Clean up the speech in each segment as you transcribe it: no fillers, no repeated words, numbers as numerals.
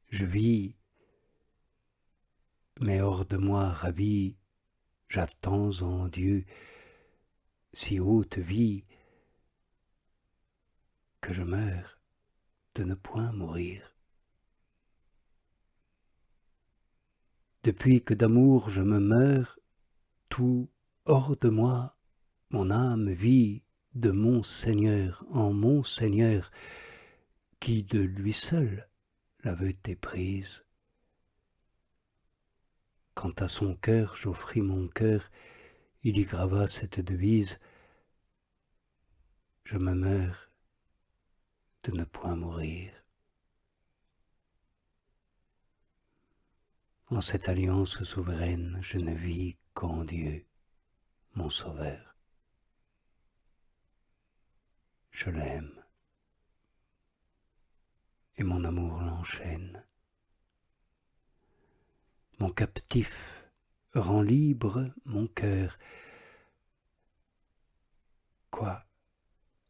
Je vis, mais hors de moi ravi, j'attends en Dieu si haute vie que je meurs de ne point mourir. Depuis que d'amour je me meurs, tout hors de moi, mon âme vit de mon Seigneur en mon Seigneur, qui de lui seul la veut éprise. Quand à son cœur j'offris mon cœur, il y grava cette devise: je me meurs de ne point mourir. En cette alliance souveraine, je ne vis qu'en Dieu, mon Sauveur. Je l'aime, et mon amour l'enchaîne. Mon captif rend libre mon cœur. Quoi,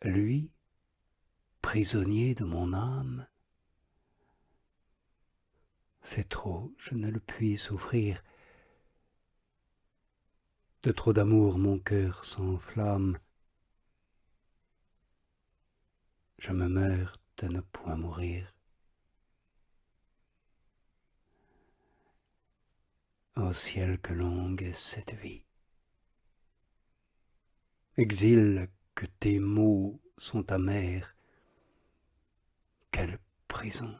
lui, prisonnier de mon âme? C'est trop, je ne le puis souffrir. De trop d'amour mon cœur s'enflamme. Je me meurs de ne point mourir. Ô ciel, que longue est cette vie! Exil, que tes mots sont amers. Quelle prison!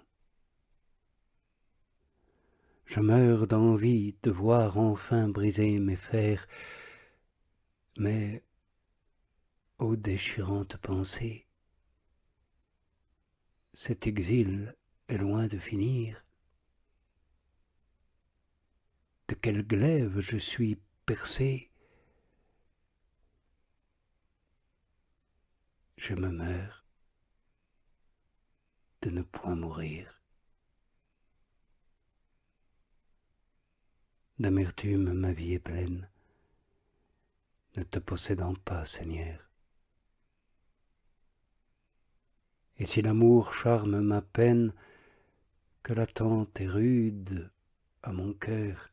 Je meurs d'envie de voir enfin briser mes fers, mais, ô déchirante pensée, cet exil est loin de finir. De quel glaive je suis percé? Je me meurs de ne point mourir. D'amertume ma vie est pleine, ne te possédant pas, Seigneur. Et si l'amour charme ma peine, que l'attente est rude à mon cœur,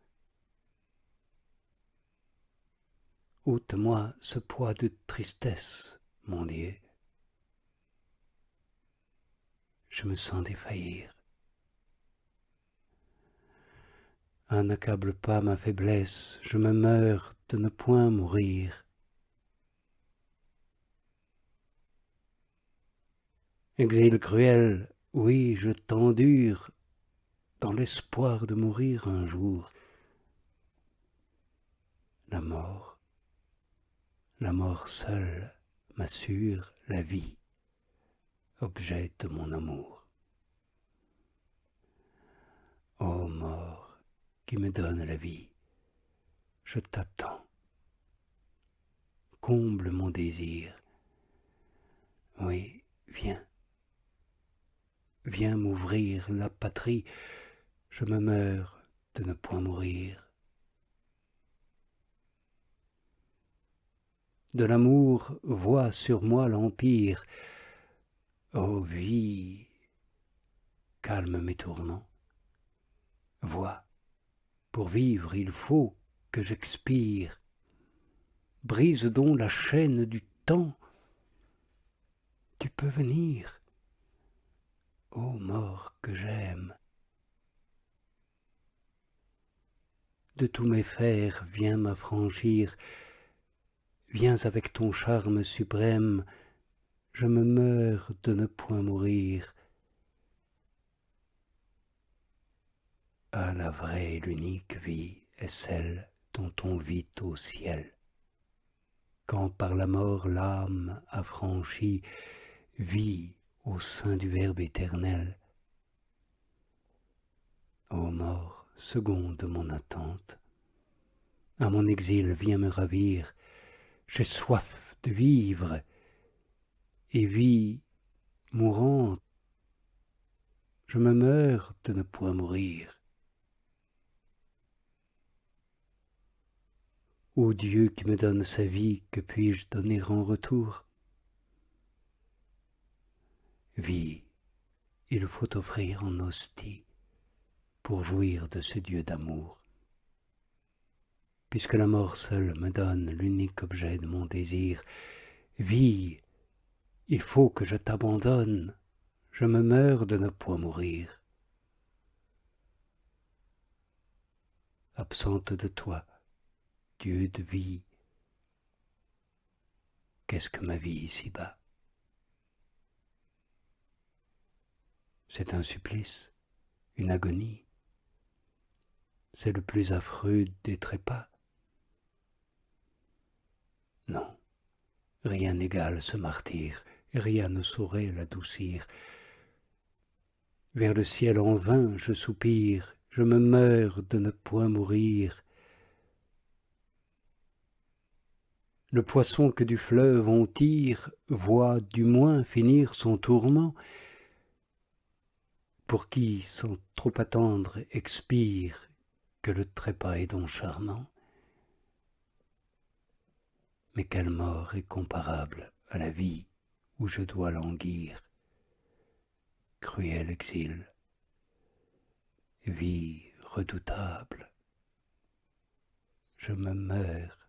ôte-moi ce poids de tristesse, mon Dieu. Je me sens défaillir. Ah, n'accable pas ma faiblesse, je me meurs de ne point mourir. Exil cruel, oui, je t'endure, dans l'espoir de mourir un jour. La mort seule m'assure la vie, objet de mon amour. Ô mort qui me donne la vie, je t'attends. Comble mon désir. Oui, viens. Viens m'ouvrir la patrie, je me meurs de ne point mourir. De l'amour vois sur moi l'empire. Ô vie, calme mes tourments. Vois, pour vivre il faut que j'expire. Brise donc la chaîne du temps. Tu peux venir, ô mort que j'aime. De tous mes fers viens m'affranchir. Viens avec ton charme suprême, je me meurs de ne point mourir. Ah, la vraie et l'unique vie est celle dont on vit au ciel. Quand par la mort l'âme affranchie vit au sein du Verbe éternel. Ô mort, seconde mon attente, à mon exil viens me ravir. J'ai soif de vivre, et vie mourante, je me meurs de ne point mourir. Ô Dieu qui me donne sa vie, que puis-je donner en retour? Vie, il faut offrir en hostie. pour jouir de ce Dieu d'amour. Puisque la mort seule me donne l'unique objet de mon désir, vie, il faut que je t'abandonne, je me meurs de ne point mourir. Absente de toi, Dieu de vie, qu'est-ce que ma vie ici-bas? C'est un supplice, une agonie. C'est le plus affreux des trépas. Non, rien n'égale ce martyre, et rien ne saurait l'adoucir. Vers le ciel en vain je soupire, je me meurs de ne point mourir. Le poisson que du fleuve on tire voit du moins finir son tourment, pour qui, sans trop attendre, expire, que le trépas est donc charmant. Mais quelle mort est comparable à la vie où je dois languir? Cruel exil, vie redoutable, je me meurs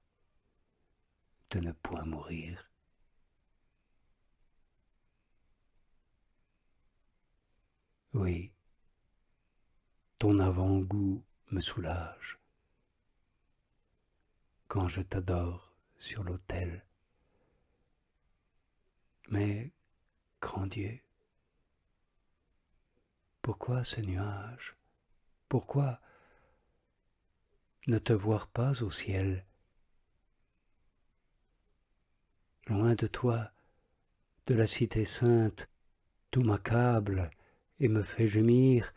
de ne point mourir. Oui, ton avant-goût me soulage quand je t'adore sur l'autel. Mais, grand Dieu, pourquoi ce nuage? Pourquoi ne te voir pas au ciel? Loin de toi, de la cité sainte, tout m'accable et me fait gémir.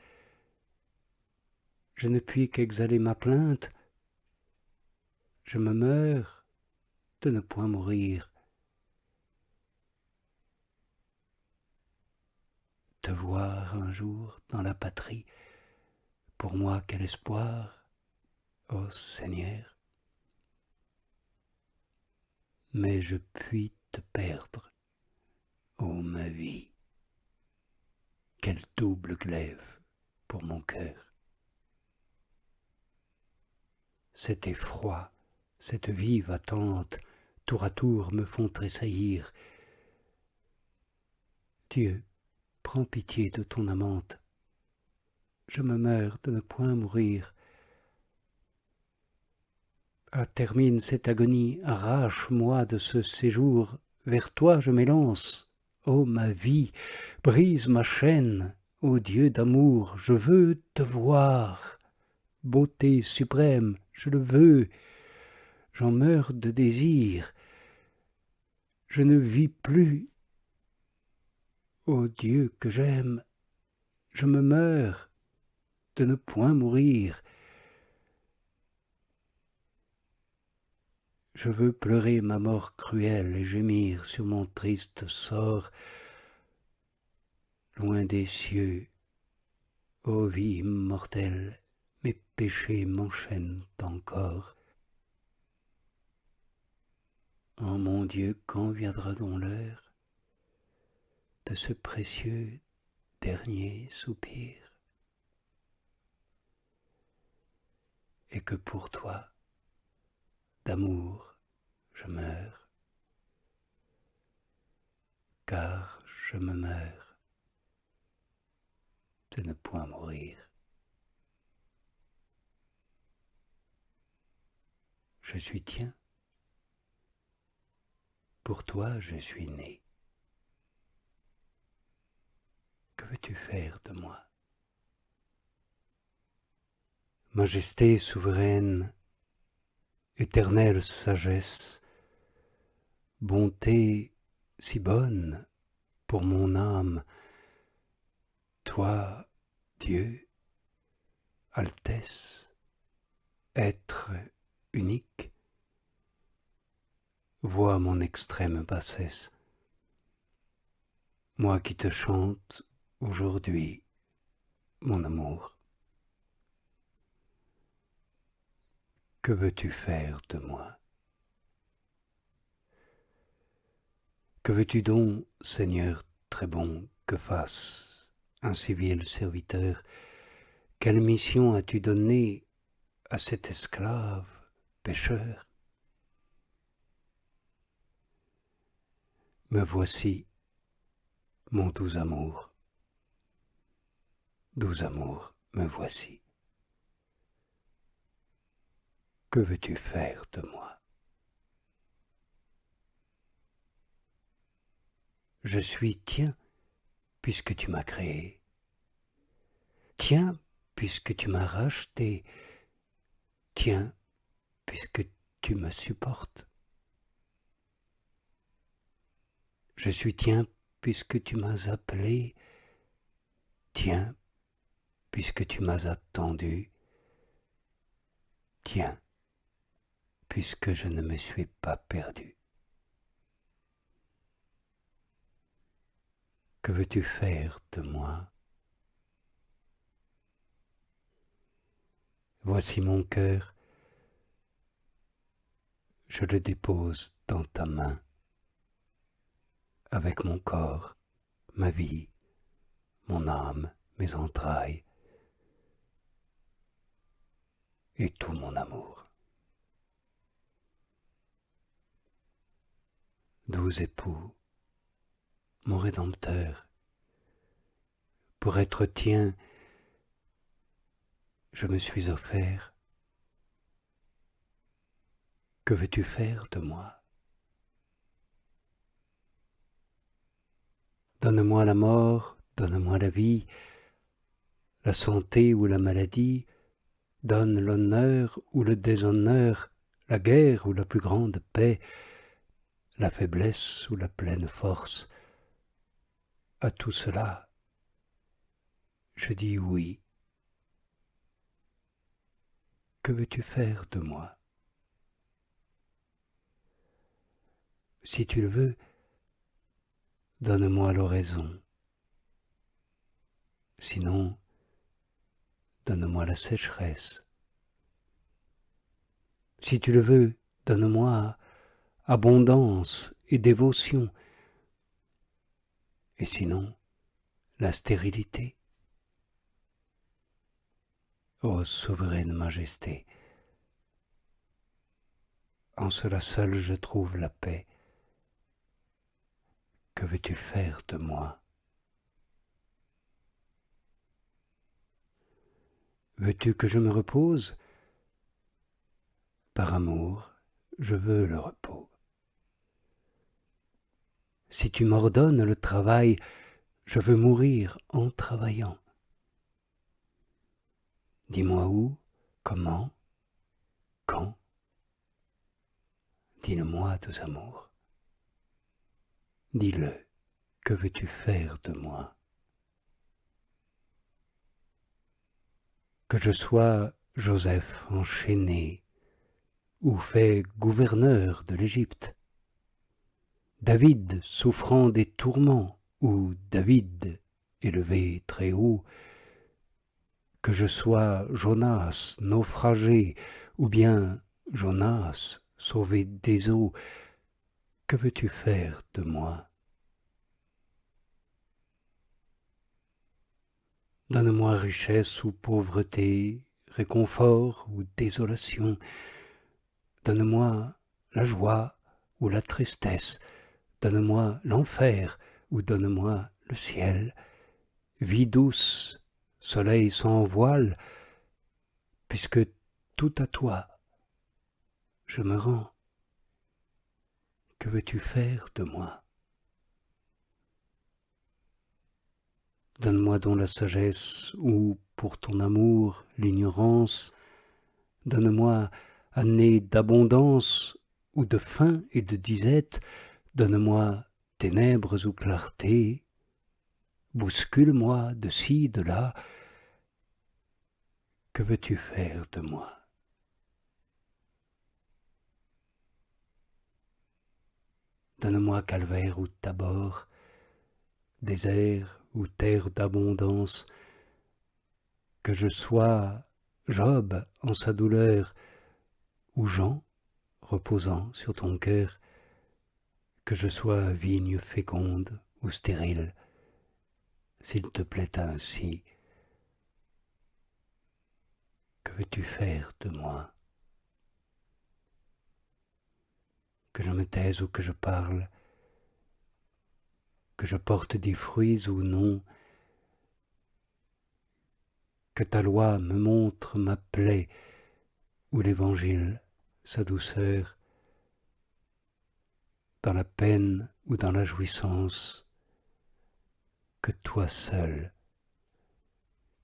Je ne puis qu'exhaler ma plainte. Je me meurs de ne point mourir. Te voir un jour dans la patrie, pour moi quel espoir, ô Seigneur. Mais je puis te perdre, ô ma vie. Quel double glaive pour mon cœur. Cet effroi, cette vive attente, tour à tour me font tressaillir. Dieu, prends pitié de ton amante. Je me meurs de ne point mourir. Ah, termine cette agonie, arrache-moi de ce séjour, vers toi je m'élance. Ô ma vie, brise ma chaîne, ô Dieu d'amour, je veux te voir. Beauté suprême, je le veux, j'en meurs de désir. Je ne vis plus. Ô Dieu que j'aime, je me meurs de ne point mourir. Je veux pleurer ma mort cruelle et gémir sur mon triste sort. Loin des cieux, ô vie immortelle, mes péchés m'enchaînent encore. Oh mon Dieu, quand viendra donc l'heure de ce précieux dernier soupir? Et que pour toi, d'amour, je meurs, car je me meurs de ne point mourir. Je suis tien, pour toi je suis né. Que veux-tu faire de moi? Majesté souveraine, éternelle sagesse, bonté si bonne pour mon âme, toi, Dieu, Altesse, être unique, vois mon extrême bassesse, moi qui te chante aujourd'hui, mon amour. Que veux-tu faire de moi? Que veux-tu donc, Seigneur très bon, que fasse un civil serviteur quelle mission as-tu donnée à cet esclave pécheur? Me voici, mon doux amour, me voici. Que veux-tu faire de moi? Je suis tien, puisque tu m'as créé. Tiens, puisque tu m'as racheté. Tiens, puisque tu me supportes. Je suis tien, puisque tu m'as appelé. Tiens, puisque tu m'as attendu. Tiens, puisque je ne me suis pas perdu. Que veux-tu faire de moi? Voici mon cœur, je le dépose dans ta main, avec mon corps, ma vie, mon âme, mes entrailles et tout mon amour. Doux époux, mon Rédempteur, pour être tien, je me suis offert. Que veux-tu faire de moi? Donne-moi la mort, donne-moi la vie, la santé ou la maladie, donne l'honneur ou le déshonneur, la guerre ou la plus grande paix, la faiblesse ou la pleine force. À tout cela, je dis oui. Que veux-tu faire de moi? Si tu le veux, donne-moi l'oraison. Sinon, donne-moi la sécheresse. Si tu le veux, donne-moi abondance et dévotion. Et sinon, la stérilité. Ô souveraine majesté, en cela seul je trouve la paix. Que veux-tu faire de moi? Veux-tu que je me repose? Par amour, je veux le repos. Si tu m'ordonnes le travail, je veux mourir en travaillant. Dis-moi où, comment, quand. Dis-le-moi, doux amour. Dis-le, que veux-tu faire de moi? Que je sois Joseph enchaîné, ou fait gouverneur de l'Égypte, David souffrant des tourments, ou David élevé très haut, que je sois Jonas naufragé, ou bien Jonas sauvé des eaux, que veux-tu faire de moi? Donne-moi richesse ou pauvreté, réconfort ou désolation. Donne-moi la joie ou la tristesse. Donne-moi l'enfer ou donne-moi le ciel. Vie douce, soleil sans voile, puisque tout à toi je me rends. Que veux-tu faire de moi? Donne-moi donc la sagesse ou, pour ton amour, l'ignorance. Donne-moi année d'abondance ou de faim et de disette. Donne-moi ténèbres ou clarté. Bouscule-moi de ci, de là. Que veux-tu faire de moi? Donne-moi calvaire ou tabor, désert ou terre d'abondance. Que je sois Job en sa douleur, ou Jean reposant sur ton cœur. Que je sois vigne féconde ou stérile, s'il te plaît ainsi. Que veux-tu faire de moi? Que je me taise ou que je parle, que je porte des fruits ou non, que ta loi me montre ma plaie ou l'Évangile, sa douceur, dans la peine ou dans la jouissance, que toi seul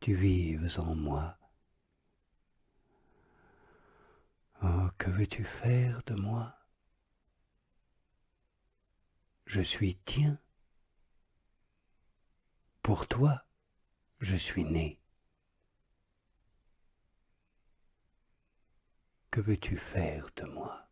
tu vives en moi. Oh, que veux-tu faire de moi? Je suis tien. Pour toi, je suis né. Que veux-tu faire de moi?